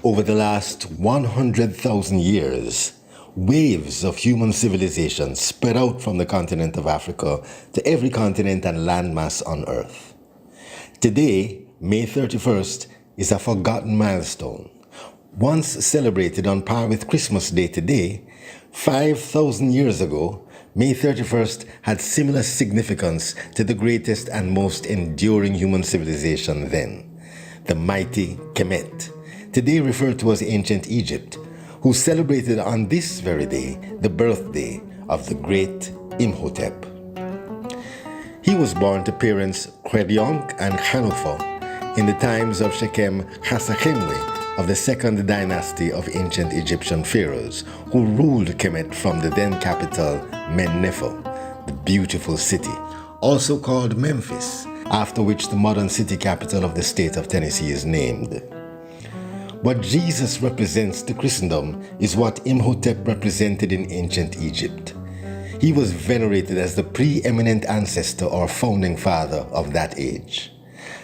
Over the last 100,000 years, waves of human civilization spread out from the continent of Africa to every continent and landmass on Earth. Today, May 31st, is a forgotten milestone. Once celebrated on par with Christmas Day today, 5,000 years ago, May 31st had similar significance to the greatest and most enduring human civilization then, the mighty Kemet, today referred to as ancient Egypt, who celebrated on this very day the birthday of the great Imhotep. He was born to parents Khedionk and Hanufo in the times of Shechem Hasachemwe of the second dynasty of ancient Egyptian pharaohs who ruled Kemet from the then capital Mennefer, the beautiful city, also called Memphis, after which the modern city capital of the state of Tennessee is named. What Jesus represents to Christendom is what Imhotep represented in ancient Egypt. He was venerated as the preeminent ancestor or founding father of that age.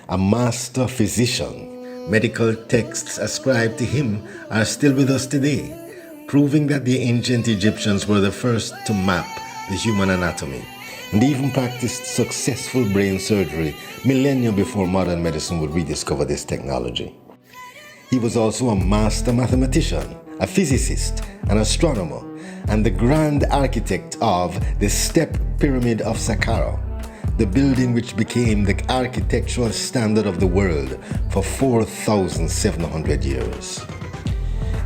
A master physician, medical texts ascribed to him are still with us today, proving that the ancient Egyptians were the first to map the human anatomy and even practiced successful brain surgery millennia before modern medicine would rediscover this technology. He was also a master mathematician, a physicist, an astronomer, and the grand architect of the Step Pyramid of Saqqara, the building which became the architectural standard of the world for 4,700 years.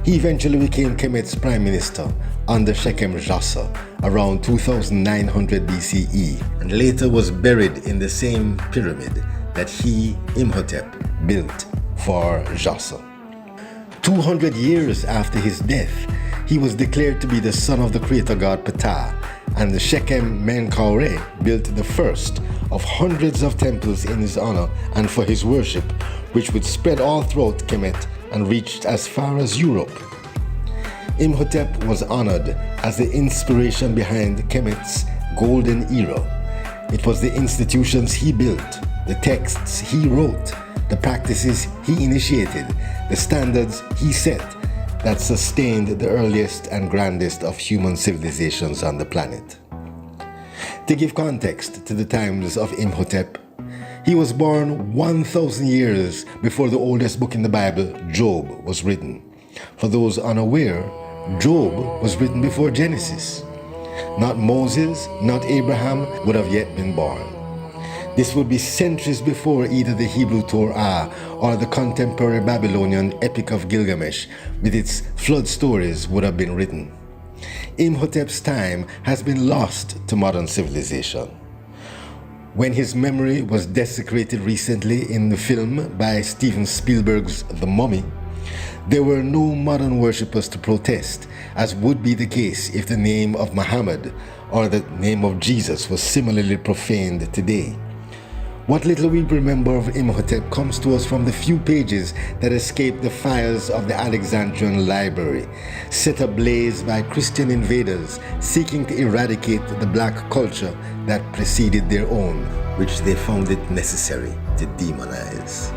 He eventually became Kemet's prime minister under Shechem Jassa around 2900 BCE and later was buried in the same pyramid that he, Imhotep, built for Jassa. 200 years after his death, he was declared to be the son of the creator god Ptah, and the Shechem Menkaure built the first of hundreds of temples in his honor and for his worship, which would spread all throughout Kemet and reached as far as Europe. Imhotep was honored as the inspiration behind Kemet's golden era. It was the institutions he built, the texts he wrote, the practices he initiated, the standards he set that sustained the earliest and grandest of human civilizations on the planet. To give context to the times of Imhotep, he was born 1,000 years before the oldest book in the Bible, Job, was written. For those unaware, Job was written before Genesis. Not Moses, not Abraham would have yet been born. This would be centuries before either the Hebrew Torah or the contemporary Babylonian Epic of Gilgamesh with its flood stories would have been written. Imhotep's time has been lost to modern civilization. When his memory was desecrated recently in the film by Steven Spielberg's The Mummy, there were no modern worshippers to protest, as would be the case if the name of Muhammad or the name of Jesus was similarly profaned today. What little we remember of Imhotep comes to us from the few pages that escaped the fires of the Alexandrian library, set ablaze by Christian invaders seeking to eradicate the black culture that preceded their own, which they found it necessary to demonize.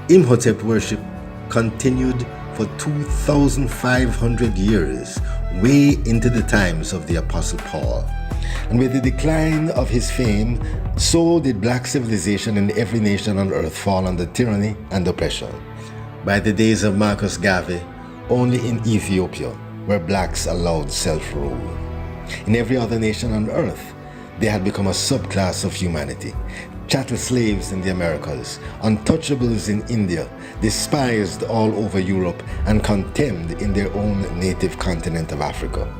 Imhotep worship continued for 2,500 years, way into the times of the Apostle Paul. And with the decline of his fame, so did black civilization in every nation on earth fall under tyranny and oppression. By the days of Marcus Garvey, only in Ethiopia were blacks allowed self-rule. In every other nation on earth, they had become a subclass of humanity. Chattel slaves in the Americas, untouchables in India, despised all over Europe, and contemned in their own native continent of Africa.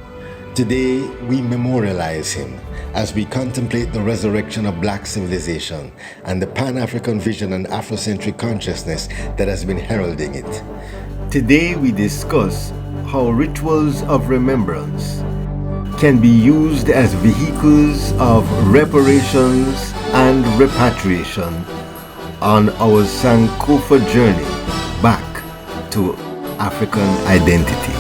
Today, we memorialize him as we contemplate the resurrection of black civilization and the Pan-African vision and Afrocentric consciousness that has been heralding it. Today, we discuss how rituals of remembrance can be used as vehicles of reparations and repatriation on our Sankofa journey back to African identity.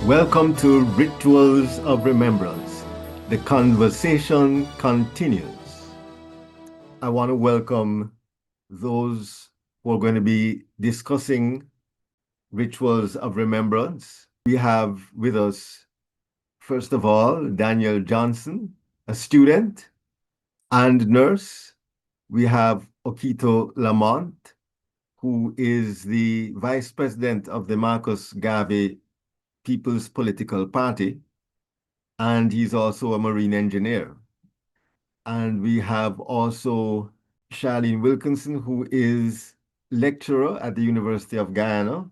Welcome to Rituals of Remembrance. The conversation continues. I want to welcome those who are going to be discussing Rituals of Remembrance. We have with us, first of all, Daniel Johnson, a student and nurse. We have Okito Lamont, who is the vice president of the Marcus Garvey People's Political Party, and he's also a marine engineer. And we have also Charlene Wilkinson, who is lecturer at the University of Guyana.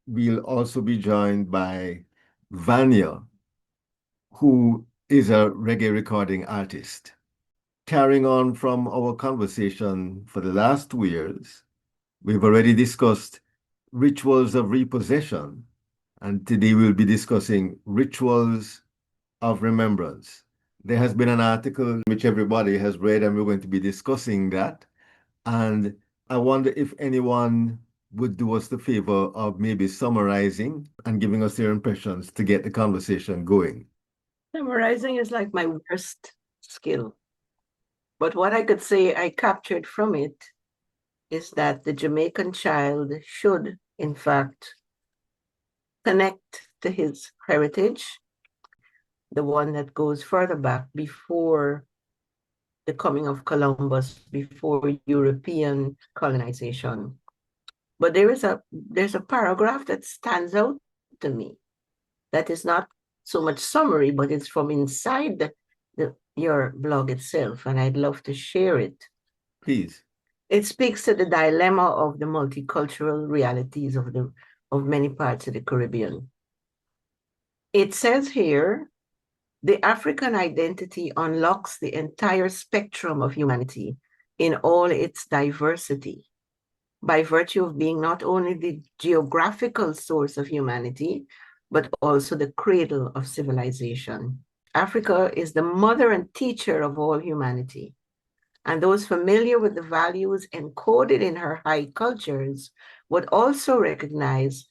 We'll also be joined by Vanya, who is a reggae recording artist. Carrying on from our conversation for the last 2 years, we've already discussed rituals of repossession, and today we'll be discussing rituals of remembrance. There has been an article which everybody has read, and we're going to be discussing that. And I wonder if anyone would do us the favor of maybe summarizing and giving us their impressions to get the conversation going. Summarizing is like my worst skill. But what I could say I captured from it is that the Jamaican child should, in fact, connect to his heritage, the one that goes further back before the coming of Columbus, before European colonization. But there's a paragraph that stands out to me that is not so much summary, but it's from inside your blog itself, and I'd love to share it. Please. It speaks to the dilemma of the multicultural realities of many parts of the Caribbean. It says here, the African identity unlocks the entire spectrum of humanity in all its diversity, by virtue of being not only the geographical source of humanity, but also the cradle of civilization. Africa is the mother and teacher of all humanity. And those familiar with the values encoded in her high cultures would also recognize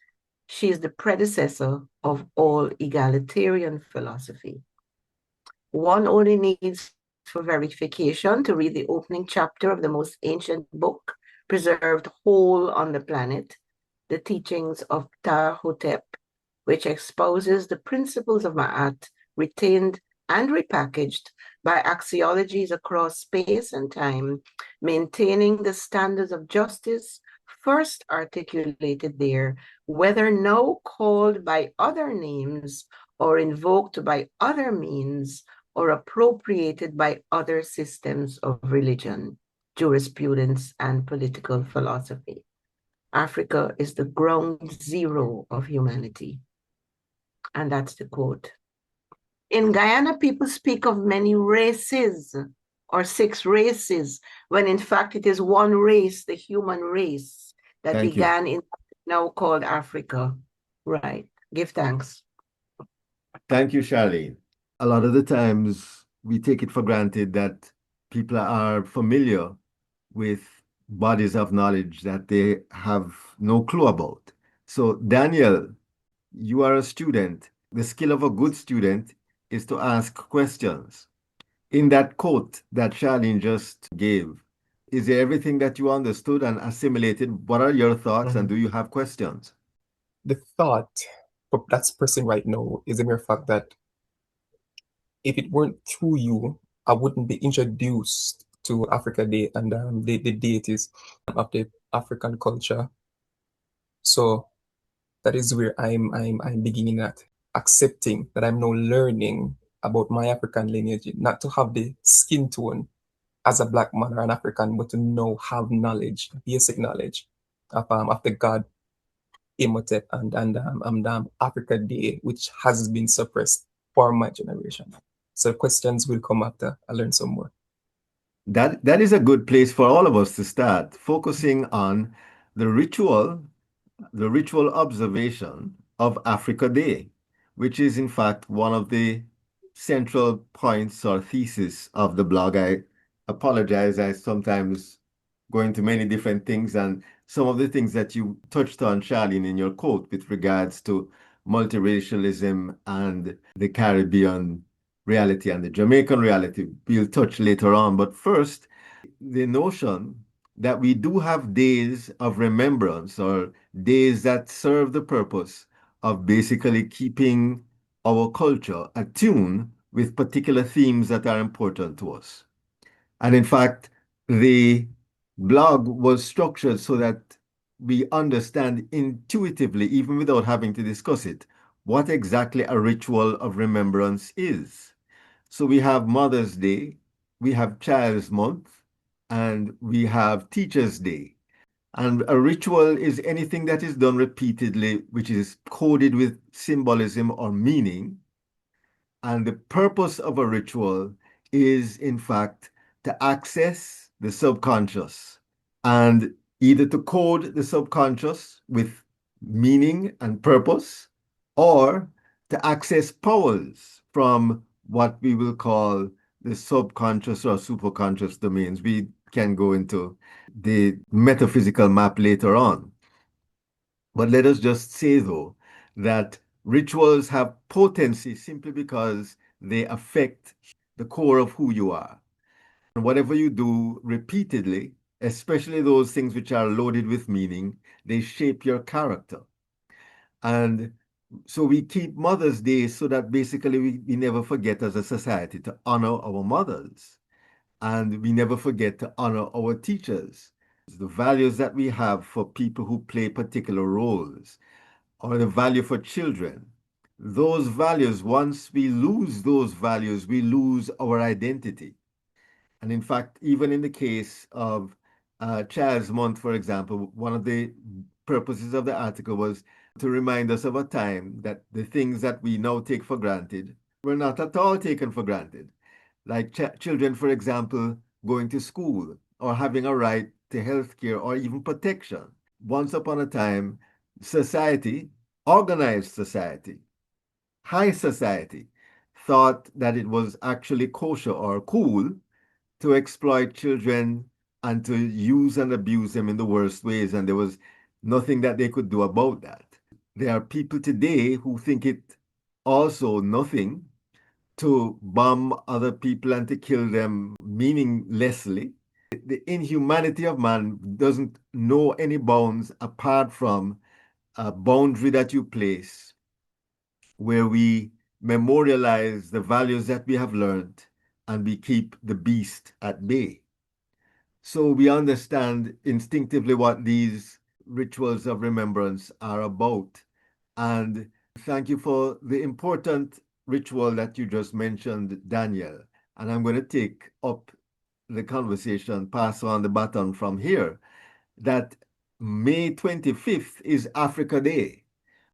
she is the predecessor of all egalitarian philosophy. One only needs for verification to read the opening chapter of the most ancient book preserved whole on the planet, the teachings of Imhotep, which exposes the principles of Ma'at retained and repackaged by axiologies across space and time, maintaining the standards of justice first articulated there, whether now called by other names or invoked by other means or appropriated by other systems of religion, jurisprudence, and political philosophy. Africa is the ground zero of humanity. And that's the quote. In Guyana, people speak of many races or 6 races, when in fact it is one race, the human race, that began in now called Africa. Right. Give thanks. Thank you, Charlene. A lot of the times we take it for granted that people are familiar with bodies of knowledge that they have no clue about. So, Daniel, you are a student. The skill of a good student is to ask questions. In that quote that Charlene just gave, is there everything that you understood and assimilated? What are your thoughts, and do you have questions? The thought that's pressing right now is the mere fact that if it weren't through you, I wouldn't be introduced to Africa Day and the deities of the African culture. So that is where I'm beginning at accepting that I'm now learning about my African lineage, not to have the skin tone as a black man or an African, but to know have knowledge, basic knowledge of the god Imhotep and Africa Day, which has been suppressed for my generation. So questions will come after I learn some more. That is a good place for all of us to start, focusing on the ritual the ritual observation of Africa Day, which is in fact one of the central points or thesis of the blog. I apologize, I sometimes go into many different things, and some of the things that you touched on, Charlene, in your quote with regards to multiracialism and the Caribbean reality and the Jamaican reality, we'll touch later on. But first, the notion that we do have days of remembrance or days that serve the purpose of basically keeping our culture attuned with particular themes that are important to us. And in fact, the blog was structured so that we understand intuitively, even without having to discuss it, what exactly a ritual of remembrance is. So we have Mother's Day, we have Child's Month, and we have Teacher's Day. And a ritual is anything that is done repeatedly, which is coded with symbolism or meaning. And the purpose of a ritual is, in fact, to access the subconscious and either to code the subconscious with meaning and purpose or to access powers from what we will call the subconscious or superconscious domains. We can go into the metaphysical map later on. But let us just say, though, that rituals have potency simply because they affect the core of who you are. And whatever you do repeatedly, especially those things which are loaded with meaning, they shape your character. And so we keep Mother's Day so that basically we never forget as a society to honor our mothers. And we never forget to honor our teachers. The values that we have for people who play particular roles, or the value for children. Those values, once we lose those values, we lose our identity. And in fact, even in the case of Child's Month, for example, one of the purposes of the article was to remind us of a time that the things that we now take for granted were not at all taken for granted. Like children, for example, going to school or having a right to health care or even protection. Once upon a time, society, organized society, high society, thought that it was actually kosher or cool to exploit children and to use and abuse them in the worst ways, and there was nothing that they could do about that. There are people today who think it also nothing to bomb other people and to kill them meaninglessly. The inhumanity of man doesn't know any bounds apart from a boundary that you place where we memorialize the values that we have learned and we keep the beast at bay. So we understand instinctively what these rituals of remembrance are about. And thank you for the important ritual that you just mentioned, Daniel. And I'm going to take up the conversation, pass on the baton from here, that May 25th is Africa Day.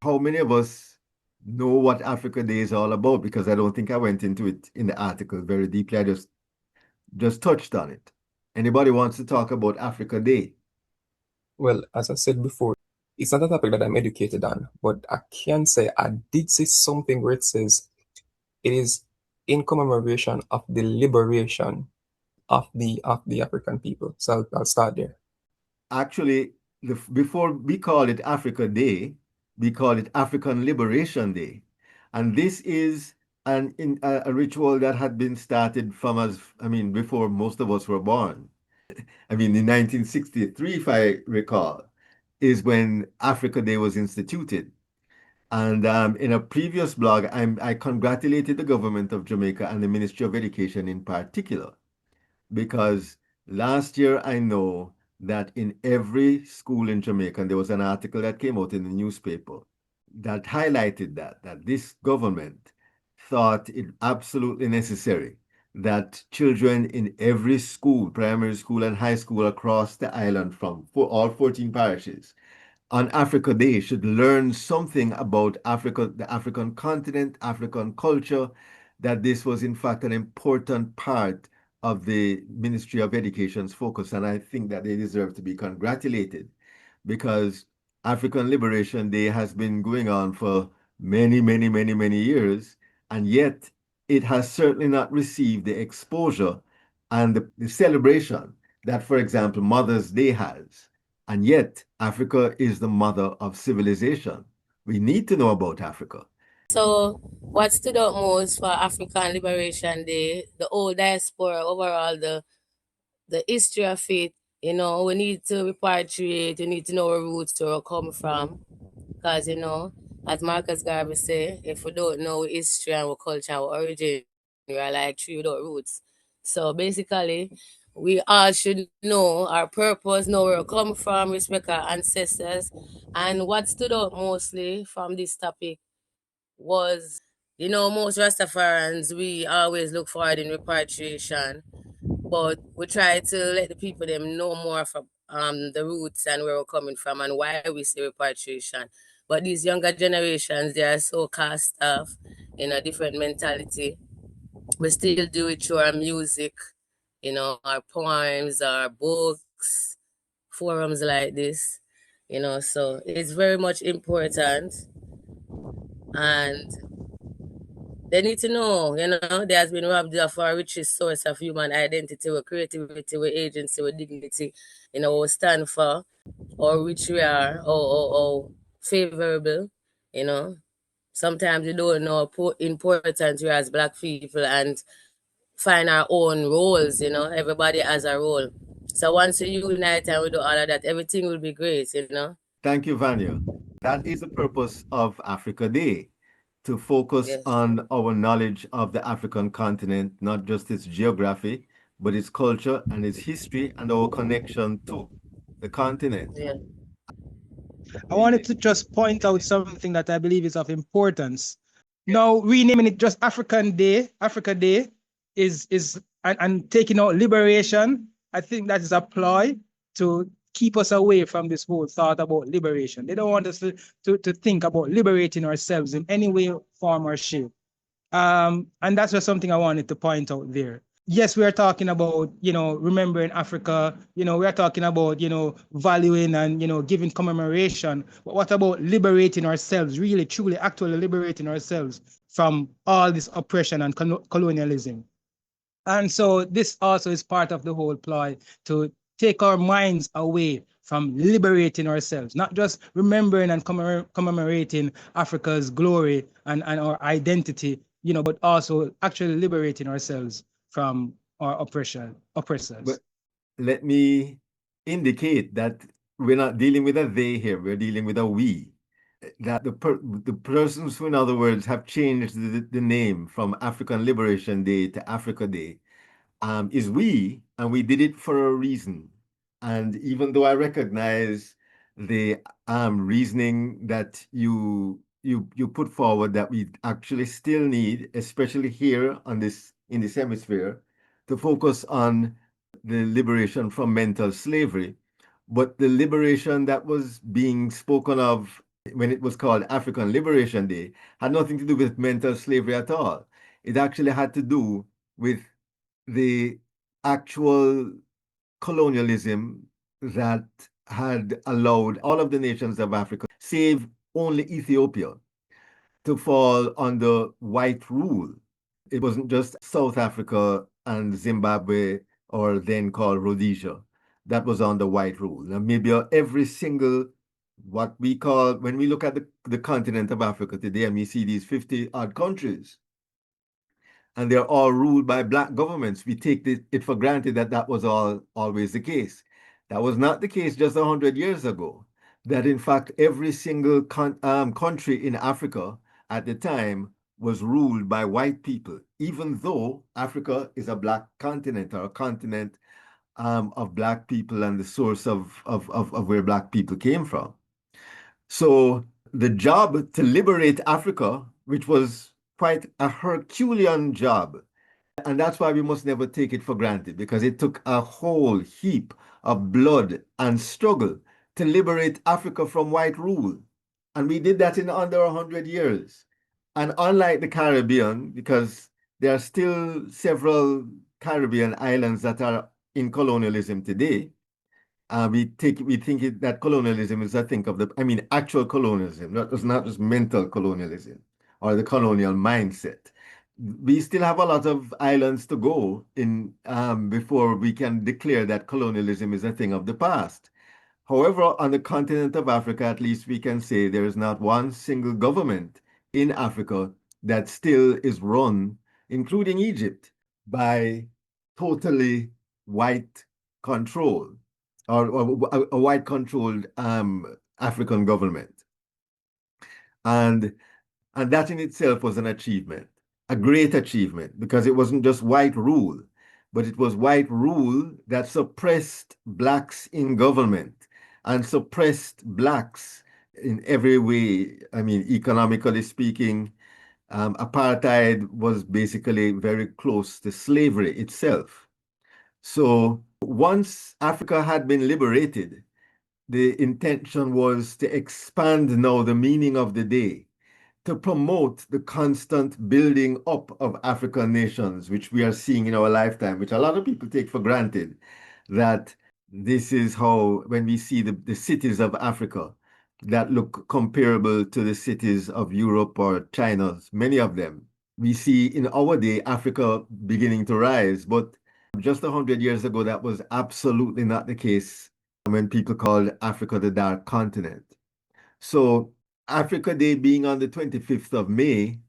How many of us know what Africa Day is all about? Because I don't think I went into it in the article very deeply. I just touched on it. Anybody wants to talk about Africa Day? Well, as I said before, it's not a topic that I'm educated on, but I can say I did see something where it says it is in commemoration of the liberation of the African people. So I'll start there. Actually, before we call it Africa Day, we call it African Liberation Day. And this is and in a ritual that had been started from us, I mean, before most of us were born. I mean, in 1963, if I recall, is when Africa Day was instituted. And in a previous blog, I congratulated the government of Jamaica and the Ministry of Education in particular, because last year I know that in every school in Jamaica, and there was an article that came out in the newspaper that highlighted that this government thought it absolutely necessary that children in every school, primary school and high school across the island from all 14 parishes, on Africa Day should learn something about Africa, the African continent, African culture, that this was in fact an important part of the Ministry of Education's focus. And I think that they deserve to be congratulated, because African Liberation Day has been going on for many, many, many, many years, and yet it has certainly not received the exposure and the celebration that, for example, Mother's Day has. And yet, Africa is the mother of civilization. We need to know about Africa. So, what stood out most for African Liberation Day, the whole diaspora, overall, the history of it, we need to repatriate, we need to know our roots, where we come from. Because, as Marcus Garvey say, if we don't know our history and our culture and our origin, we are like tree without roots. So basically, we all should know our purpose, know where we come from, respect our ancestors. And what stood out mostly from this topic was, most Rastafarians, we always look forward in repatriation, but we try to let the people them know more from the roots and where we're coming from and why we say repatriation. But these younger generations, they are so cast off in a different mentality. We still do it through our music, our poems, our books, forums like this, so it's very much important. And they need to know, there has been robbed of our richest source of human identity, with creativity, with agency, with dignity, what we stand for, or which we are, or favorable, you know. Sometimes we don't know how important we are as Black people and find our own roles, Everybody has a role. So once we unite and we do all of that, everything will be great. Thank you, Vanya. That is the purpose of Africa Day, to focus Yes. on our knowledge of the African continent, not just its geography, but its culture and its history and our connection to the continent. Yeah. I wanted to just point out something that I believe is of importance. Now, renaming it just Africa Day, and taking out liberation, I think that is a ploy to keep us away from this whole thought about liberation. They don't want us to think about liberating ourselves in any way, form, or shape. And that's just something I wanted to point out there. Yes, we are talking about, remembering Africa, we are talking about, valuing and, giving commemoration. But what about liberating ourselves, really, truly, actually liberating ourselves from all this oppression and colonialism? And so this also is part of the whole ploy to take our minds away from liberating ourselves, not just remembering and commemorating Africa's glory and our identity, but also actually liberating ourselves from our oppressors. But let me indicate that we're not dealing with a they here, we're dealing with a we. That the persons who, in other words, have changed the name from African Liberation Day to Africa Day is we, and we did it for a reason. And even though I recognize the reasoning that you put forward, that we actually still need, especially here on in this hemisphere, to focus on the liberation from mental slavery, but the liberation that was being spoken of when it was called African Liberation Day had nothing to do with mental slavery at all. It actually had to do with the actual colonialism that had allowed all of the nations of Africa, save only Ethiopia, to fall under white rule. It wasn't just South Africa and Zimbabwe, or then called Rhodesia, that was under white rule. Namibia, every single, what we call, when we look at the continent of Africa today and we see these 50 odd countries, and they're all ruled by black governments. We take it for granted that that was always the case. That was not the case just 100 years ago. That in fact, every single country in Africa at the time was ruled by white people, even though Africa is a black continent, or a continent of black people and the source of where black people came from. So the job to liberate Africa, which was quite a Herculean job, and that's why we must never take it for granted, because it took a whole heap of blood and struggle to liberate Africa from white rule. And we did that in under 100 years. And unlike the Caribbean, because there are still several Caribbean islands that are in colonialism today, we think that colonialism is a thing of actual colonialism, not just mental colonialism or the colonial mindset. We still have a lot of islands to go in before we can declare that colonialism is a thing of the past. However, on the continent of Africa, at least we can say there is not one single government in Africa that still is run, including Egypt, by totally white control, or a white controlled African government. And that in itself was an achievement, a great achievement, because it wasn't just white rule, but it was white rule that suppressed blacks in government and suppressed blacks in every way. I mean, economically speaking, apartheid was basically very close to slavery itself. So once Africa had been liberated, the intention was to expand now the meaning of the day, to promote the constant building up of African nations, which we are seeing in our lifetime, which a lot of people take for granted, that this is how, when we see the cities of Africa that look comparable to the cities of Europe or China, many of them, we see in our day Africa beginning to rise. But just 100 years ago, that was absolutely not the case when people called Africa the Dark Continent. So Africa Day being on the 25th of May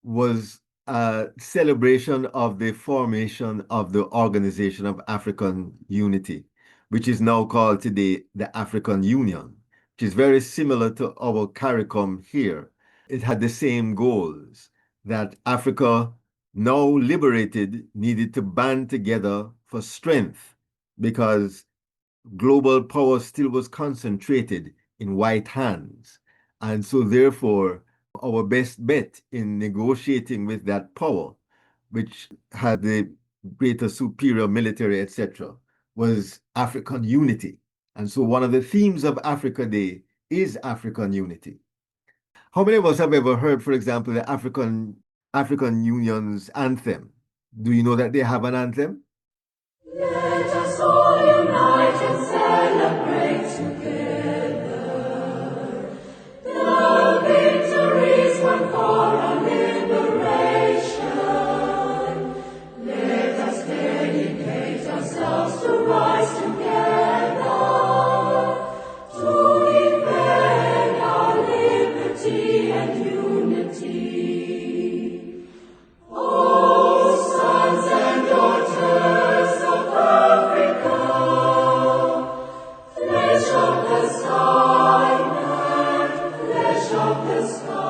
was a celebration of the formation of the Organization of African Unity, which is now called today the African Union, which is very similar to our CARICOM here. It had the same goals, that Africa, now liberated, needed to band together for strength, because global power still was concentrated in white hands. And so therefore, our best bet in negotiating with that power, which had the greater superior military, etc., was African unity. And so one of the themes of Africa Day is African unity. How many of us have ever heard, for example, the African Union's anthem? Do you know that they have an anthem? Let us all unite and celebrate together the victories won for our liberation. Let us dedicate ourselves to rise together to defend our liberty and unity. Oh, sons and daughters of Africa, flesh of the sky and flesh of the sky,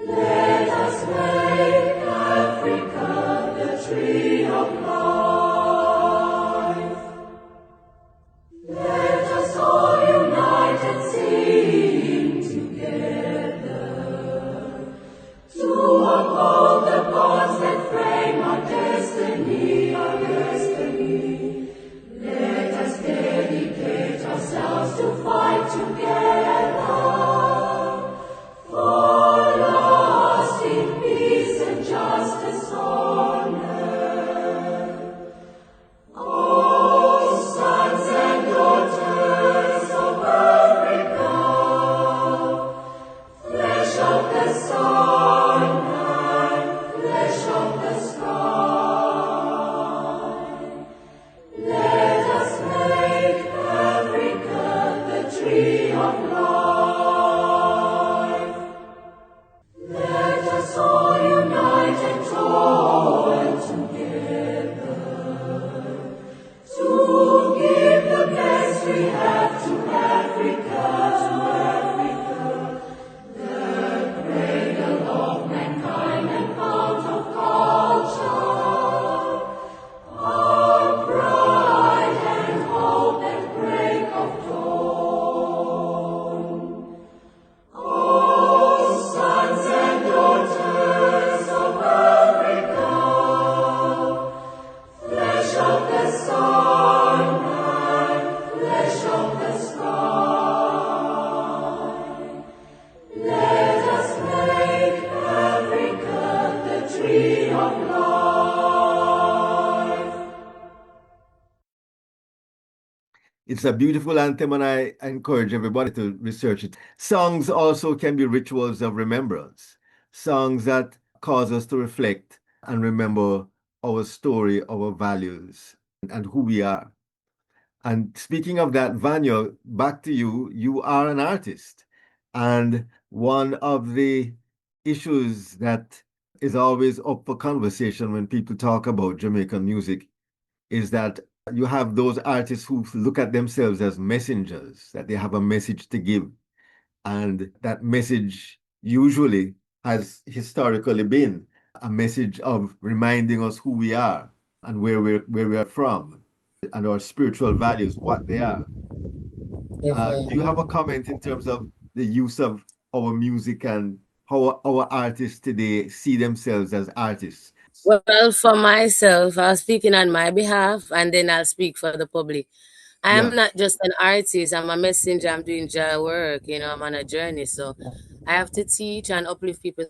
let us make Africa the tree of life. Let us all unite and sing together to uphold the bonds that frame our destiny, our destiny. Let us dedicate ourselves to fight together for lasting peace and justice on earth. It's a beautiful anthem, and I encourage everybody to research it. Songs also can be rituals of remembrance, songs that cause us to reflect and remember our story, our values, and who we are. And speaking of that, Vanya, back to you. You are an artist. And one of the issues that is always up for conversation when people talk about Jamaican music is that you have those artists who look at themselves as messengers, that they have a message to give. And that message usually has historically been a message of reminding us who we are and where we are from and our spiritual values, what they are. Do you have a comment in terms of the use of our music and how our artists today see themselves as artists? Well, for myself, I'll speaking on my behalf and then I'll speak for the public. I am Yeah. not just an artist, I'm a messenger, I'm doing joy work, I'm on a journey. So I have to teach and uplift people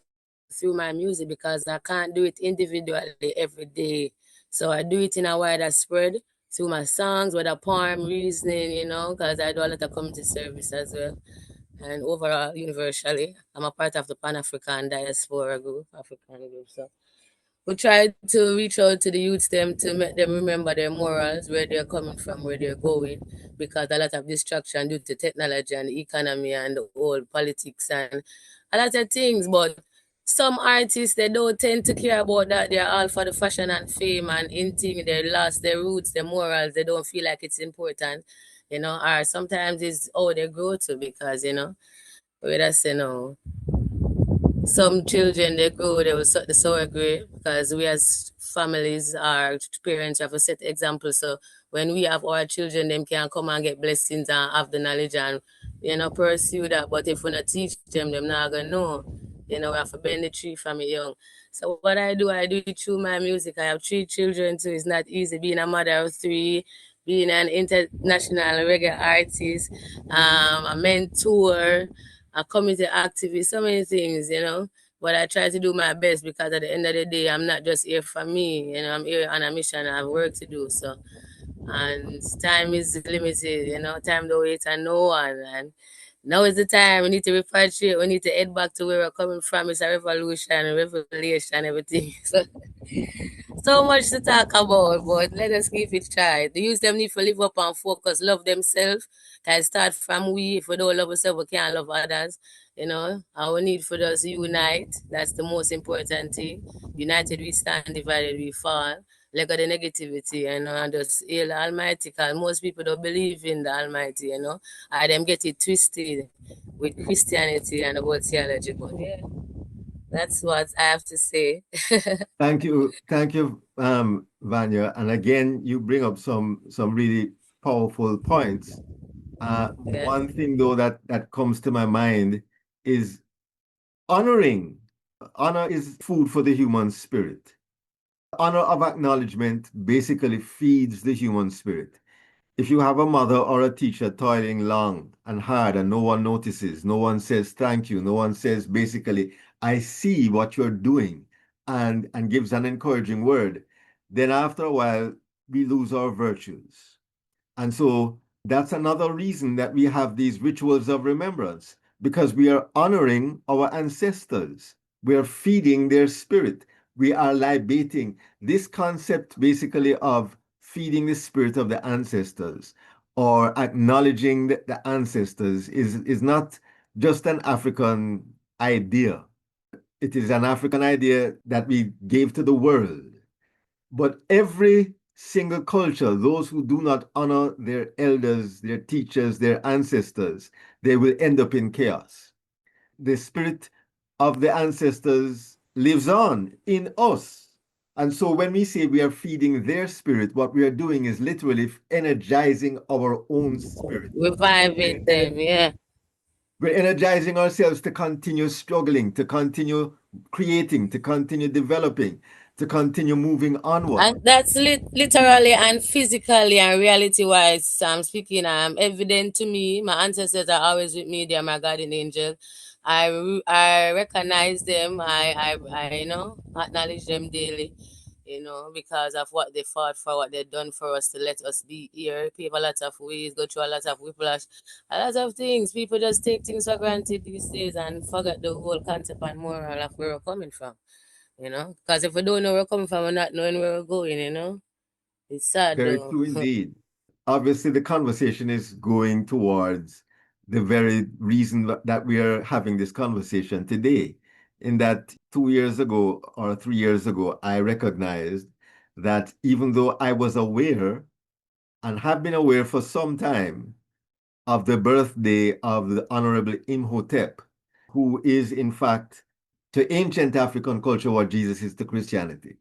through my music because I can't do it individually every day. So I do it in a wider spread through my songs, whether poem, reasoning, because I do a lot of community service as well. And overall, universally, I'm a part of the Pan African Diaspora group, African group. So we try to reach out to the youths them to make them remember their morals, where they're coming from, where they're going, because a lot of distraction due to technology and the economy and the whole politics and a lot of things. But some artists they don't tend to care about that. They're all for the fashion and fame and in thing they lost their roots, their morals. They don't feel like it's important, or sometimes it's how they grow to because we just say no some children they grow they will so agree because we as families our parents have to set example so when we have our children them can come and get blessings and have the knowledge and pursue that but if we not teach them not gonna know we have to bend the tree from it young so what I do it through my music. I have 3 children too. It's not easy being a mother of 3, being an international reggae artist, a mentor, a community activist, so many things. But I try to do my best because at the end of the day, I'm not just here for me. I'm here on a mission. I have work to do. So, and time is limited. Time don't wait on no one. And now is the time. We need to repatriate. We need to head back to where we're coming from. It's a revolution, a revelation, everything. So much to talk about, but let us give it a try. The youth them need to live up and focus, love themselves. Can start from we. If we don't love ourselves, we can't love others. And we need for us to unite. That's the most important thing. United we stand, divided we fall. Let go the negativity, and just hail the Almighty. Cause most people don't believe in the Almighty. I them get it twisted with Christianity and about theology. But yeah, that's what I have to say. Thank you, Vanya. And again, you bring up some really powerful points. Yeah. One thing though that comes to my mind is honoring. Honor is food for the human spirit. Honor of acknowledgement basically feeds the human spirit. If you have a mother or a teacher toiling long and hard and no one notices, no one says thank you, no one says basically, I see what you're doing and gives an encouraging word, then after a while we lose our virtues. And so that's another reason that we have these rituals of remembrance, because we are honoring our ancestors. We are feeding their spirit. We are libating. This concept basically of feeding the spirit of the ancestors or acknowledging the ancestors is not just an African idea. It is an African idea that we gave to the world. But every single culture, those who do not honor their elders, their teachers, their ancestors, they will end up in chaos. The spirit of the ancestors lives on in us. And so when we say we are feeding their spirit, what we are doing is literally energizing our own spirit. Reviving them, yeah. We're energizing ourselves to continue struggling, to continue creating, to continue developing, to continue moving onward. And that's literally and physically and reality wise, I'm speaking, evident to me. My ancestors are always with me, they're my guardian angel. I recognize them, I acknowledge them daily. because of what they fought for, what they done for us to let us be here. People a lot of ways, go through a lot of whiplash, a lot of things. People just take things for granted these days and forget the whole concept and moral of where we're coming from, Because if we don't know where we're coming from, we're not knowing where we're going. It's sad Very though. true indeed. Obviously, the conversation is going towards the very reason that we are having this conversation today. In that 2 years ago or 3 years ago, I recognized that even though I was aware and have been aware for some time of the birthday of the Honorable Imhotep, who is in fact to ancient African culture what Jesus is to Christianity.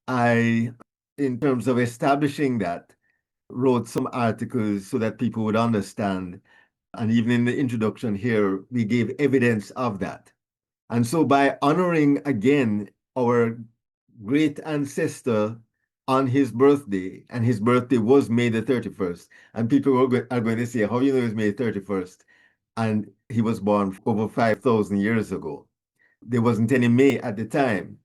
I, in terms of establishing that, wrote some articles so that people would understand. And even in the introduction here, we gave evidence of that. And so by honoring again our great ancestor on his birthday, and his birthday was May the 31st, and people are going to say, how you know it was May 31st? And he was born over 5,000 years ago. There wasn't any May at the time.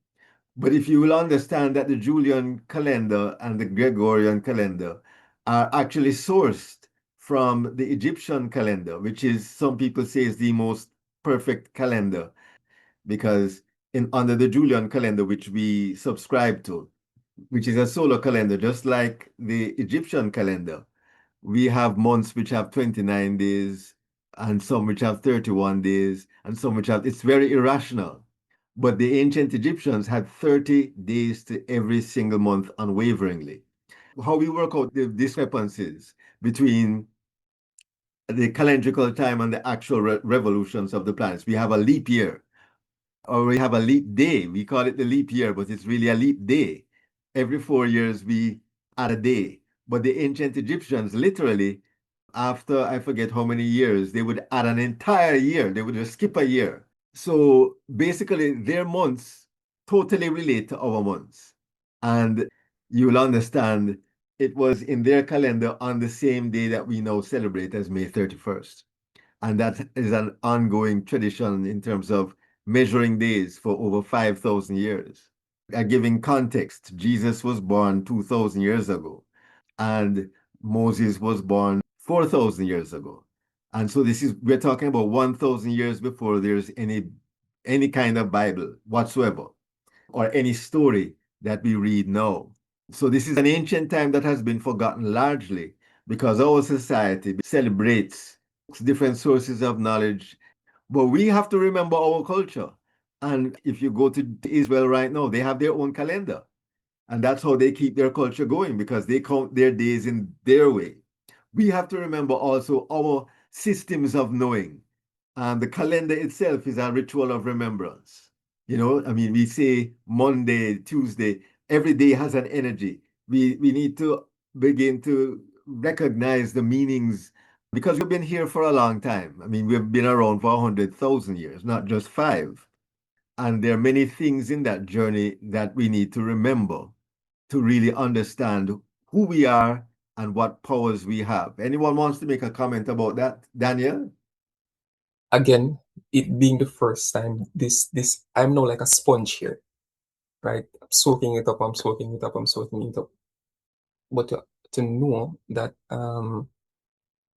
But if you will understand that the Julian calendar and the Gregorian calendar are actually sourced from the Egyptian calendar, which is, some people say, is the most perfect calendar, because under the Julian calendar, which we subscribe to, which is a solar calendar, just like the Egyptian calendar, we have months which have 29 days, and some which have 31 days, and some which have, it's very irrational. But the ancient Egyptians had 30 days to every single month unwaveringly. How we work out the discrepancies between the calendrical time and the actual revolutions of the planets. We have a leap year, or we have a leap day. We call it the leap year, but it's really a leap day. Every 4 years, we add a day. But the ancient Egyptians, literally, after I forget how many years, they would add an entire year. They would just skip a year. So basically, their months totally relate to our months. And you'll understand it was in their calendar on the same day that we now celebrate as May 31st. And that is an ongoing tradition in terms of measuring days for over 5,000 years. Giving context, Jesus was born 2,000 years ago, and Moses was born 4,000 years ago. And so we're talking about 1,000 years before there's any kind of Bible whatsoever, or any story that we read now. So this is an ancient time that has been forgotten largely because our society celebrates different sources of knowledge. But we have to remember our culture. And if you go to Israel right now, they have their own calendar. And that's how they keep their culture going, because they count their days in their way. We have to remember also our systems of knowing. And the calendar itself is a ritual of remembrance. I mean, we say Monday, Tuesday, every day has an energy. We need to begin to recognize the meanings, because we've been here for a long time. I mean, we've been around for 100,000 years, not just five. And there are many things in that journey that we need to remember to really understand who we are and what powers we have. Anyone wants to make a comment about that? Daniel? Again, it being the first time, this I'm now like a sponge here, right? I'm soaking it up, I'm soaking it up, I'm soaking it up. But to know that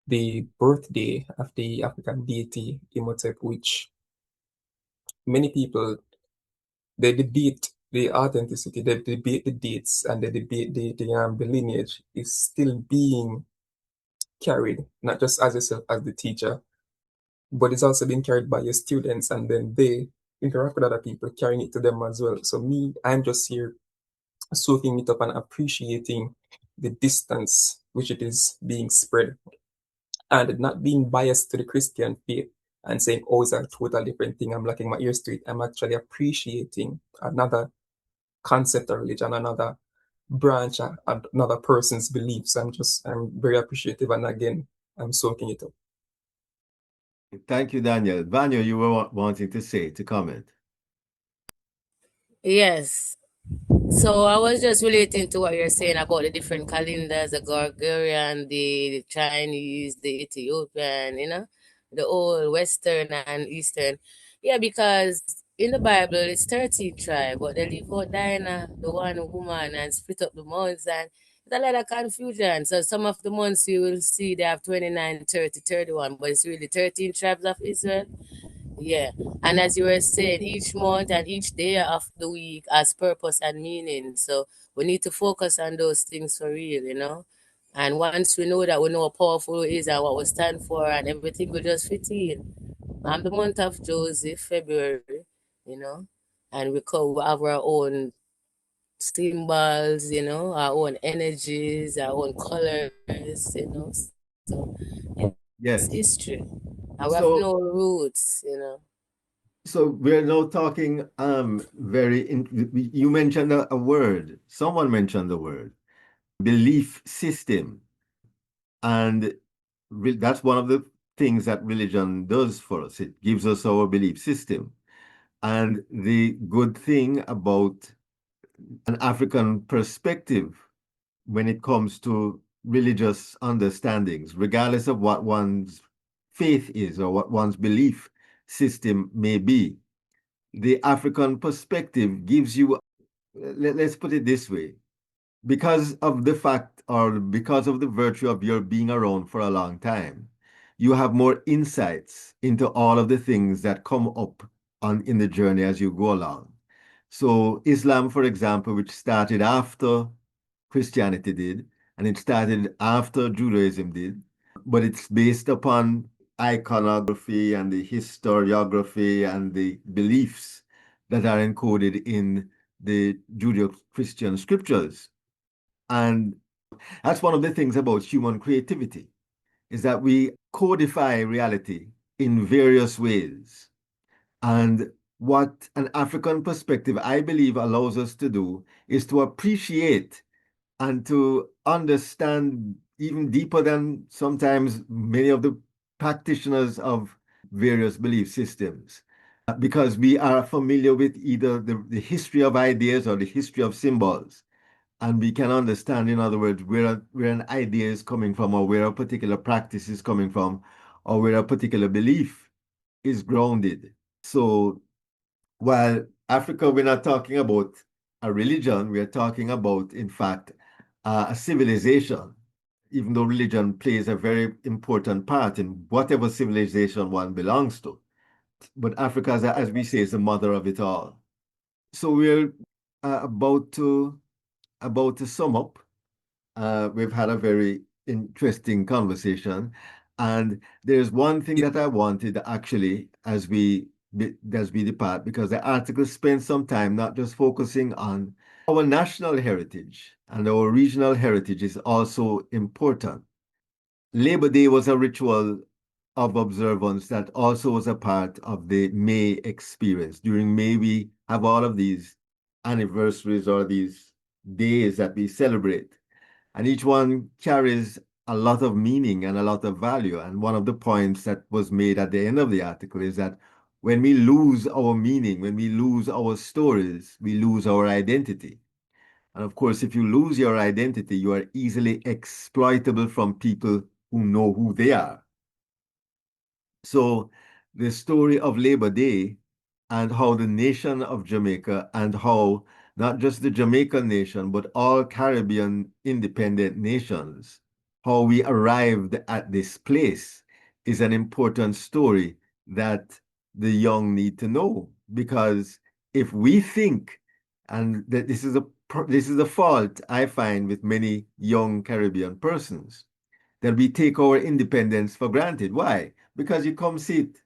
the birthday of the African deity Imhotep, which many people, they debate the authenticity, they debate the dates, and they debate the lineage, is still being carried, not just as yourself as the teacher, but it's also being carried by your students, and then they interact with other people, carrying it to them as well. So me, I'm just here soaking it up and appreciating the distance which it is being spread, and not being biased to the Christian faith and saying, oh, it's a total different thing, I'm locking my ears to it. I'm actually appreciating another concept of religion, another branch, another person's beliefs. I'm very appreciative, and again, I'm soaking it up. Thank you, Daniel. Vanya, you were wanting to comment. Yes. So I was just relating to what you're saying about the different calendars, the Gregorian, the Chinese, the Ethiopian, the old Western and Eastern. Yeah, because in the Bible, it's 13 tribes, but they leave out Dinah, the one woman, and split up the months, and it's a lot of confusion. So some of the months you will see they have 29, 30, 31, but it's really 13 tribes of Israel. Yeah. And as you were saying, each month and each day of the week has purpose and meaning. So we need to focus on those things for real, you know. And once we know that, we know how powerful it is and what we stand for, and everything will just fit in. I'm the month of Joseph, February, you know, and we have our own symbols, you know, our own energies, our own colors, you know. So it's Yes. history. And we have So no roots, you know. so we're now talking you mentioned a word. Someone mentioned the word belief system. And that's one of the things that religion does for us. It gives us our belief system. And the good thing about an African perspective when it comes to religious understandings, regardless of what one's faith is or what one's belief system may be, the African perspective gives you, let's put it this way, because of the fact or because of the virtue of your being around for a long time, you have more insights into all of the things that come up in the journey as you go along. So Islam, for example, which started after Christianity did, and it started after Judaism did, but it's based upon iconography and the historiography and the beliefs that are encoded in the Judeo-Christian scriptures. And that's one of the things about human creativity, is that we codify reality in various ways. And what an African perspective, I believe, allows us to do is to appreciate and to understand even deeper than sometimes many of the practitioners of various belief systems, because we are familiar with either the history of ideas or the history of symbols. And we can understand, in other words, where an idea is coming from, or where a particular practice is coming from, or where a particular belief is grounded. So while Africa, we're not talking about a religion, we are talking about, in fact, a civilization, even though religion plays a very important part in whatever civilization one belongs to. But Africa, as we say, is the mother of it all. So we're about to sum up. We've had a very interesting conversation, and there's one thing that I wanted actually as we depart, because the article spends some time not just focusing on our national heritage, and our regional heritage is also important. Labor Day was a ritual of observance that also was a part of the May experience. During May, we have all of these anniversaries or these days that we celebrate, and each one carries a lot of meaning and a lot of value. And one of the points that was made at the end of the article is that when we lose our meaning, when we lose our stories, we lose our identity. And of course, if you lose your identity, you are easily exploitable from people who know who they are. So the story of Labor Day and how the nation of Jamaica, and how not just the Jamaican nation, but all Caribbean independent nations, how we arrived at this place is an important story that the young need to know. Because if we think, and that this is a fault I find with many young Caribbean persons, that we take our independence for granted. Why? Because you come see it.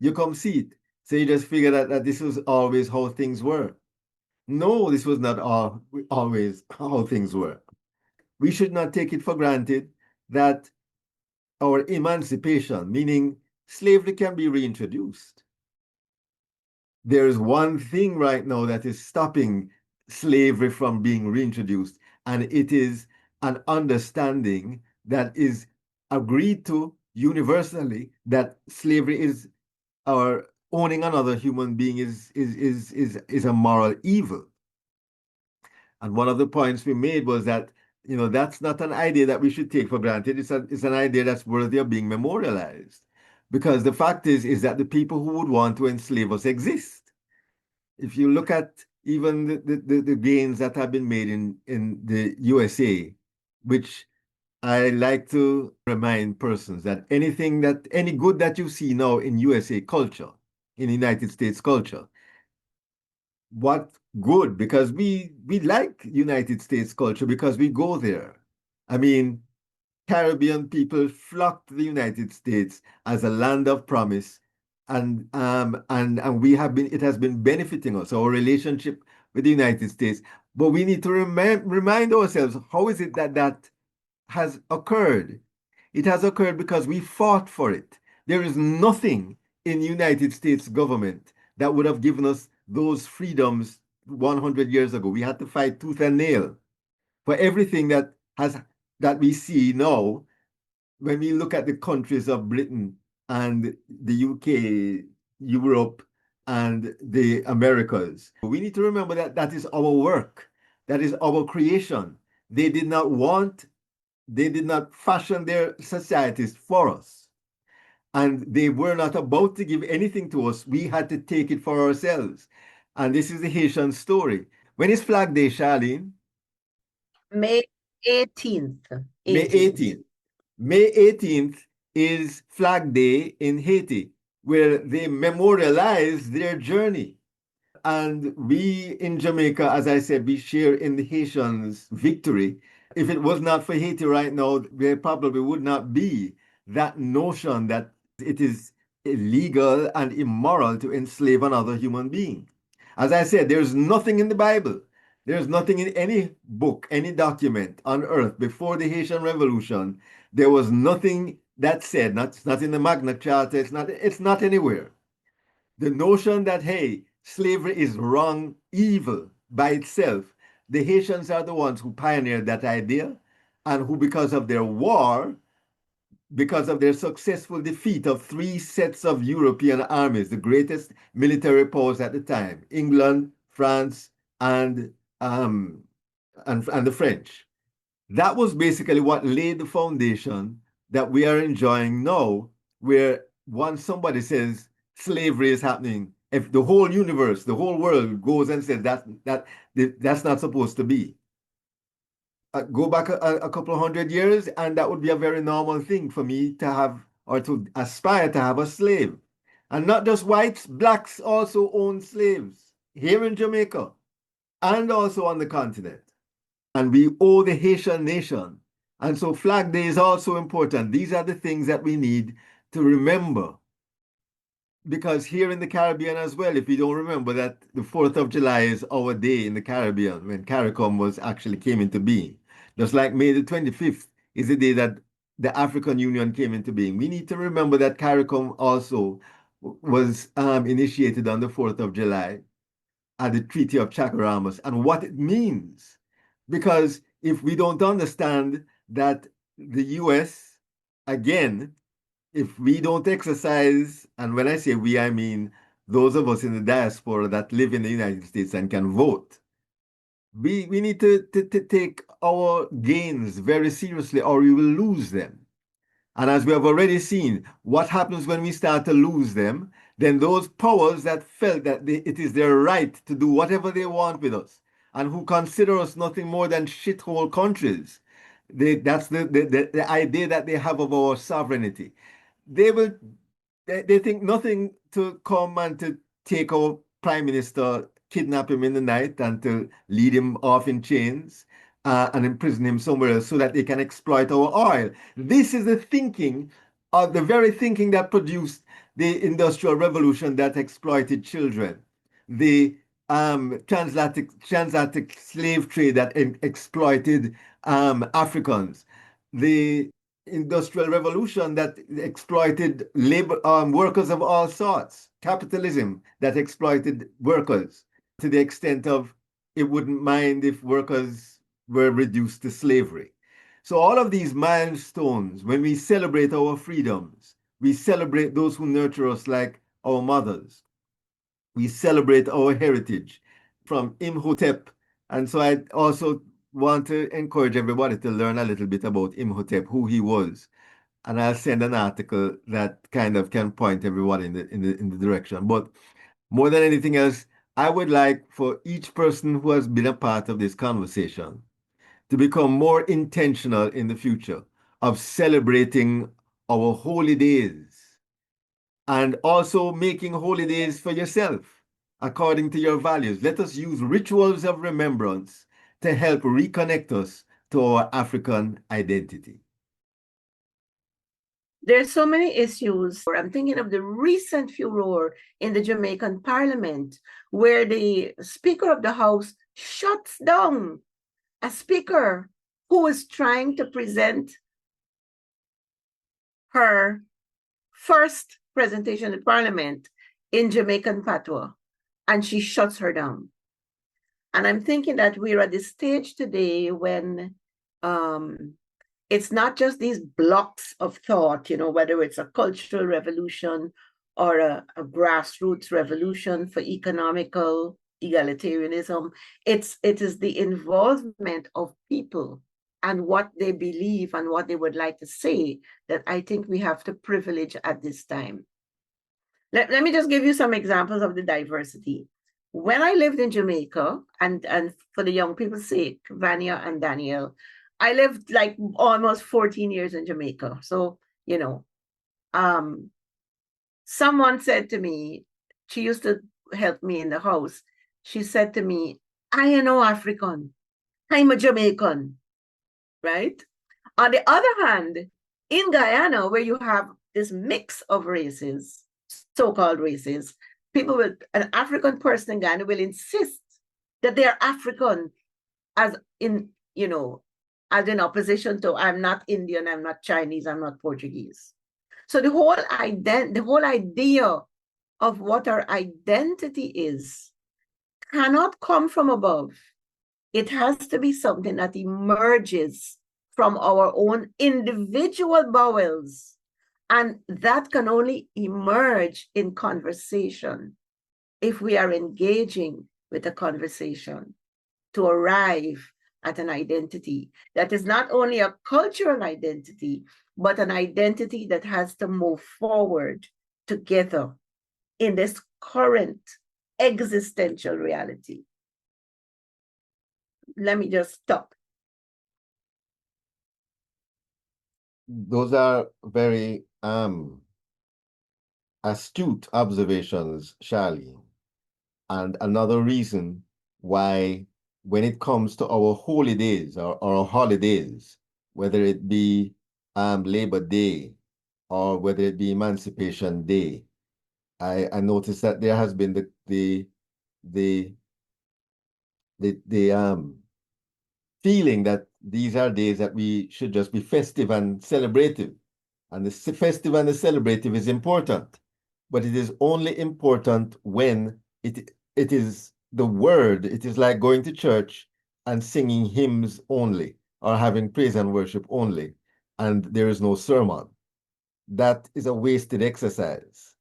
You come see it. So you just figure that this was always how things were. No, this was not always how things were. We should not take it for granted that our emancipation, meaning slavery, can be reintroduced. There is one thing right now that is stopping slavery from being reintroduced, and it is an understanding that is agreed to universally, that slavery is, or owning another human being is a moral evil. And one of the points we made was that, that's not an idea that we should take for granted. It's an idea that's worthy of being memorialized. Because the fact is that the people who would want to enslave us exist. If you look at even the gains that have been made in the USA, which I like to remind persons that any good that you see now in USA culture, in United States culture, what good, because we like United States culture because we go there. I mean, Caribbean people flock to the United States as a land of promise, and we have been it has been benefiting us, our relationship with the United States. But we need to remind ourselves, how is it that that has occurred? It has occurred because we fought for it. There is nothing in the United States government that would have given us those freedoms 100 years ago. We had to fight tooth and nail for everything that we see now. When we look at the countries of Britain and the UK, Europe, and the Americas, we need to remember that that is our work, that is our creation. They did not want, they did not fashion their societies for us. And they were not about to give anything to us. We had to take it for ourselves. And this is the Haitian story. When is Flag Day, Charlene? May 18th. May 18th. May 18th is Flag Day in Haiti, where they memorialize their journey. And we in Jamaica, as I said, we share in the Haitians' victory. If it was not for Haiti right now, there probably would not be that notion that it is illegal and immoral to enslave another human being. As I said, there's nothing in the Bible. There's nothing in any book, any document on earth before the Haitian Revolution. There was nothing that said, not in the Magna Carta, it's not anywhere. The notion that, hey, slavery is wrong, evil by itself, the Haitians are the ones who pioneered that idea, and who, because of their war, because of their successful defeat of three sets of European armies, the greatest military powers at the time, England, France, and the French. That was basically what laid the foundation that we are enjoying now, where once somebody says slavery is happening, if the whole universe, the whole world goes and says that's not supposed to be. Go back a couple of 100 years, and that would be a very normal thing for me to have, or to aspire to have, a slave. And not just whites, blacks also own slaves here in Jamaica and also on the continent. And we owe the Haitian nation. And so Flag Day is also important. These are the things that we need to remember. Because here in the Caribbean as well, if we don't remember that the 4th of July is our day in the Caribbean, when CARICOM actually came into being. Just like May the 25th is the day that the African Union came into being. We need to remember that CARICOM also was initiated on the 4th of July at the Treaty of Chacaramas, and what it means. Because if we don't understand that the US, again, if we don't exercise, and when I say we, I mean those of us in the diaspora that live in the United States and can vote, we need to take our gains very seriously, or we will lose them. And as we have already seen, what happens when we start to lose them, then those powers that felt that it is their right to do whatever they want with us, and who consider us nothing more than shithole countries, that's the idea that they have of our sovereignty. They think nothing to come and to take our prime minister, kidnap him in the night, and to lead him off in chains, and imprison him somewhere else so that they can exploit our oil. This is the thinking, the very thinking that produced the Industrial Revolution that exploited children, the transatlantic slave trade that exploited Africans, the Industrial Revolution that exploited labor workers of all sorts, capitalism that exploited workers to the extent of it wouldn't mind if workers were reduced to slavery. So all of these milestones, when we celebrate our freedoms, we celebrate those who nurture us like our mothers. We celebrate our heritage from Imhotep. And so I also want to encourage everybody to learn a little bit about Imhotep, who he was. And I'll send an article that kind of can point everyone in the direction. But more than anything else, I would like for each person who has been a part of this conversation to become more intentional in the future of celebrating our holy days and also making holy days for yourself according to your values. Let us use rituals of remembrance to help reconnect us to our African identity. There's so many issues. I'm thinking of the recent furor in the Jamaican parliament, where the Speaker of the House shuts down a speaker who was trying to present her first presentation in parliament in Jamaican patois, and she shuts her down. And I'm thinking that we're at this stage today when it's not just these blocks of thought, whether it's a cultural revolution or a grassroots revolution for economical egalitarianism. It is the involvement of people and what they believe and what they would like to say that I think we have to privilege at this time. Let me just give you some examples of the diversity. When I lived in Jamaica, and for the young people's sake, Vanya and Daniel, I lived like almost 14 years in Jamaica. So, someone said to me, she used to help me in the house. She said to me, I am no African. I'm a Jamaican, right? On the other hand, in Guyana, where you have this mix of races, so-called races, people with an African person in Ghana will insist that they're African as in, as in opposition to I'm not Indian, I'm not Chinese, I'm not Portuguese. So the whole idea of what our identity is cannot come from above. It has to be something that emerges from our own individual bowels. And that can only emerge in conversation if we are engaging with a conversation to arrive at an identity that is not only a cultural identity, but an identity that has to move forward together in this current existential reality. Let me just stop. Those are very astute observations, Charlie. And another reason why, when it comes to our holy days or our holidays, whether it be Labor Day or whether it be Emancipation Day, I noticed that there has been the feeling that these are days that we should just be festive and celebrative. And the festive and the celebrative is important, but it is only important when it is the word. It is like going to church and singing hymns only or having praise and worship only, and there is no sermon. That is a wasted exercise.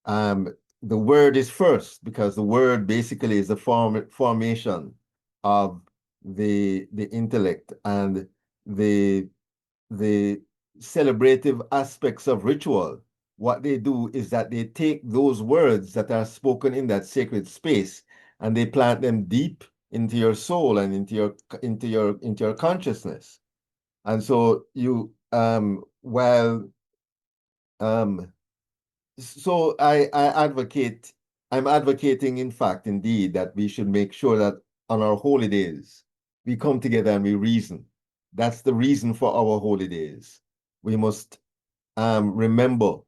The word is first because the word basically is the formation of the intellect, and the celebrative aspects of ritual. What they do is that they take those words that are spoken in that sacred space and they plant them deep into your soul and into your consciousness. And so so I'm advocating, in fact, indeed, that we should make sure that on our holy days, we come together and we reason. That's the reason for our holy days. We must remember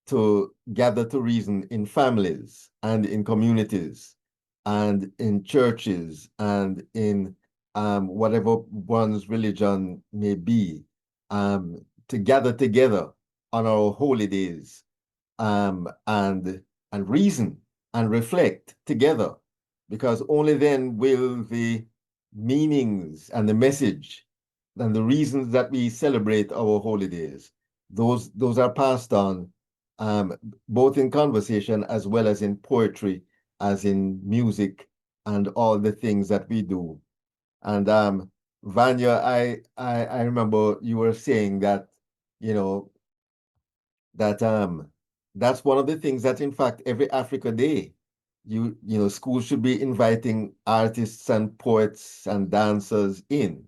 to gather to reason in families and in communities and in churches and in whatever one's religion may be, to gather together on our holy days, and reason and reflect together, because only then will the meanings and the message and the reasons that we celebrate our holy days, those are passed on, both in conversation as well as in poetry, as in music, and all the things that we do. And Vanya, I remember you were saying that, you know, that that's one of the things that, in fact, every Africa Day Schools should be inviting artists and poets and dancers in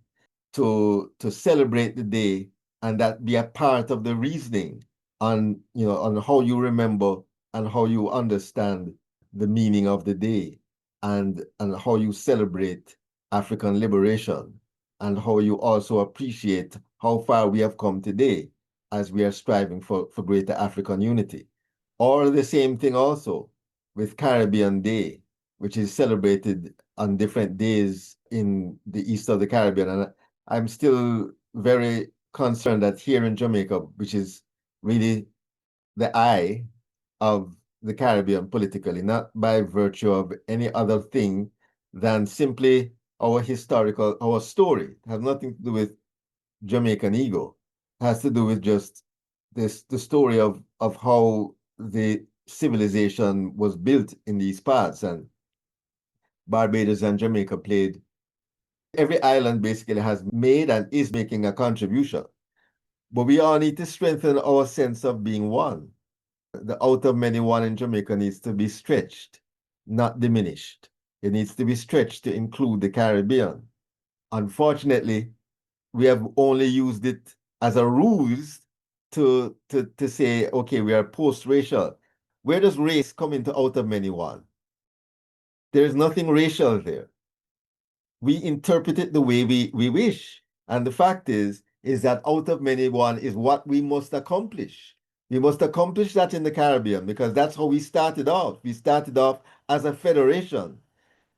to celebrate the day, and that be a part of the reasoning on how you remember and how you understand the meaning of the day, and how you celebrate African liberation, and how you also appreciate how far we have come today as we are striving for greater African unity. Or the same thing also with Caribbean Day, which is celebrated on different days in the east of the Caribbean. And I'm still very concerned that here in Jamaica, which is really the eye of the Caribbean politically, not by virtue of any other thing than simply our story. It has nothing to do with Jamaican ego. It has to do with just the story of how the civilization was built in these parts, and Barbados and Jamaica played. Every island basically has made and is making a contribution. But we all need to strengthen our sense of being one. The out of many one in Jamaica needs to be stretched, not diminished. It needs to be stretched to include the Caribbean. Unfortunately, we have only used it as a ruse to say, okay, we are post-racial. Where does race come into out of many one? There's nothing racial there. We interpret it the way we wish. And the fact is that out of many one is what we must accomplish. We must accomplish that in the Caribbean because that's how we started off. We started off as a federation.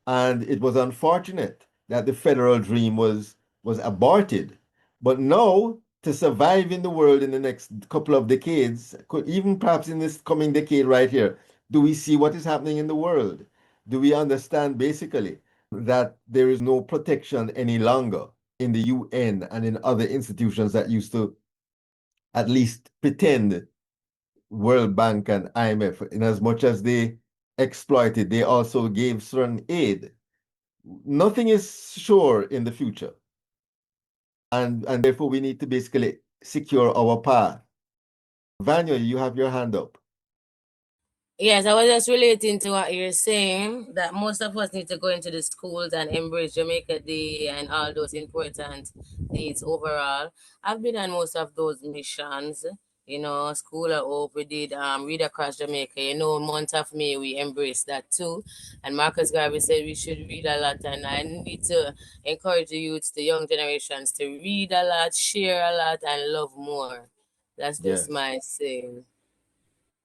And it was unfortunate that the federal dream was aborted. But now, to survive in the world in the next couple of decades, could even perhaps in this coming decade right here, do we see what is happening in the world? Do we understand basically that there is no protection any longer in the UN and in other institutions that used to at least pretend, World Bank and IMF, in as much as they exploited, they also gave certain aid. Nothing is sure in the future. And therefore we need to basically secure our path. Vanya, you have your hand up. Yes, I was just relating to what you're saying that most of us need to go into the schools and embrace Jamaica Day and all those important days overall. I've been on most of those missions. School of Hope, we did Read Across Jamaica. Month of May, we embraced that too. And Marcus Garvey said we should read a lot, and I need to encourage the youths, the young generations, to read a lot, share a lot, and love more. That's just Yes. my saying.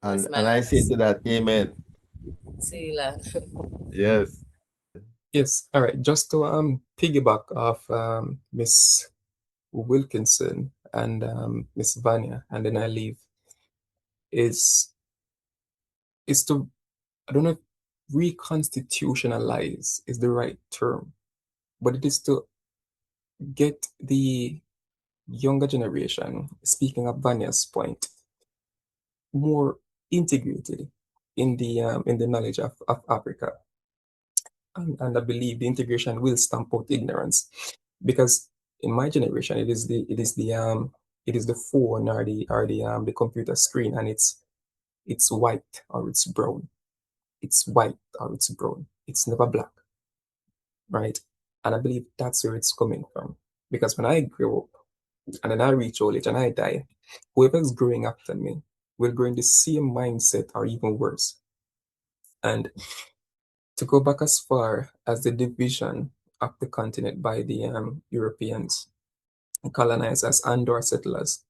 That's And my and I say last. to that, amen. See, like, Yes. Yes, all right. Just to piggyback off Miss Wilkinson and Miss Vanya, and then I leave, is is to, I don't know if reconstitutionalize is the right term, but it is to get the younger generation, speaking of Vanya's point, more integrated in the knowledge of Africa. And I believe the integration will stamp out ignorance. Because in my generation it is the phone or the computer screen, and it's white or it's brown. It's white or it's brown. It's never black, right? And I believe that's where it's coming from. Because when I grow up and then I reach old age and I die, whoever's growing after me will grow in the same mindset or even worse. And to go back as far as the division of the continent by the Europeans, colonizers, and/or settlers,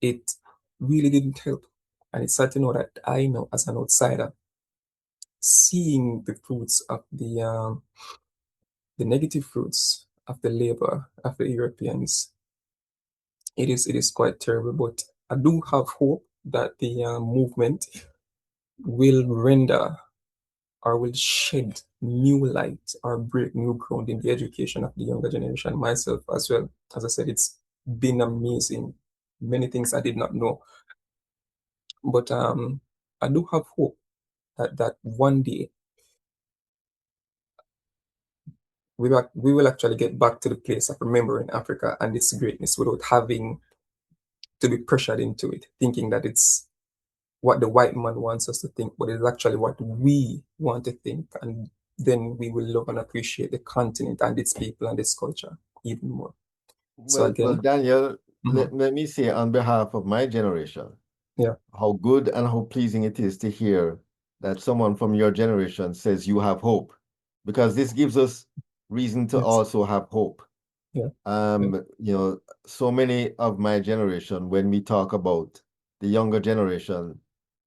it really didn't help. And it's sad to know that I know as an outsider, seeing the fruits of the negative fruits of the labor of the Europeans, it is quite terrible. But I do have hope that the movement will render or will shed new light or break new ground in the education of the younger generation. Myself as well, as I said, it's been amazing. Many things I did not know, but I do have hope that one day we will actually get back to the place of remembering Africa and its greatness without having to be pressured into it, thinking that it's what the white man wants us to think, but it's actually what we want to think. And then we will love and appreciate the continent and its people and its culture even more. So Well, again, Daniel, mhm, let me say on behalf of my generation, yeah, how good and how pleasing it is to hear that someone from your generation says you have hope, because this gives us reason to yes, also have hope. yeah, yeah, So many of my generation, when we talk about the younger generation,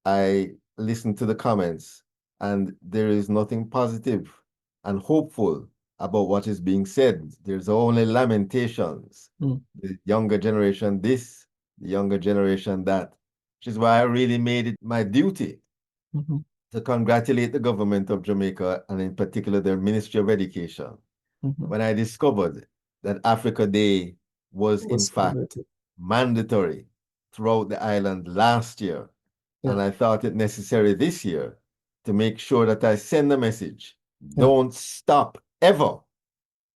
I listen to the comments and there is nothing positive and hopeful about what is being said. There's only lamentations. mm, The younger generation this, the younger generation that, which is why I really made it my duty mhm, to congratulate the government of Jamaica and in particular their Ministry of Education mhm. when I discovered that Africa Day was in Was fact celebrated. mandatory throughout the island last year. Yeah, And I thought it necessary this year to make sure that I send a message. yeah, Don't stop ever.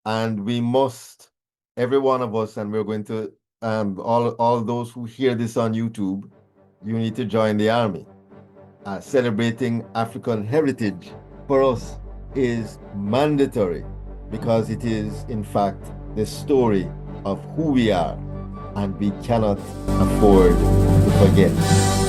And we must, every one of us, and we're going to, all those who hear this on YouTube, you need to join the army. Celebrating African heritage for us is mandatory because it is, in fact, the story of who we are, and we cannot afford to forget.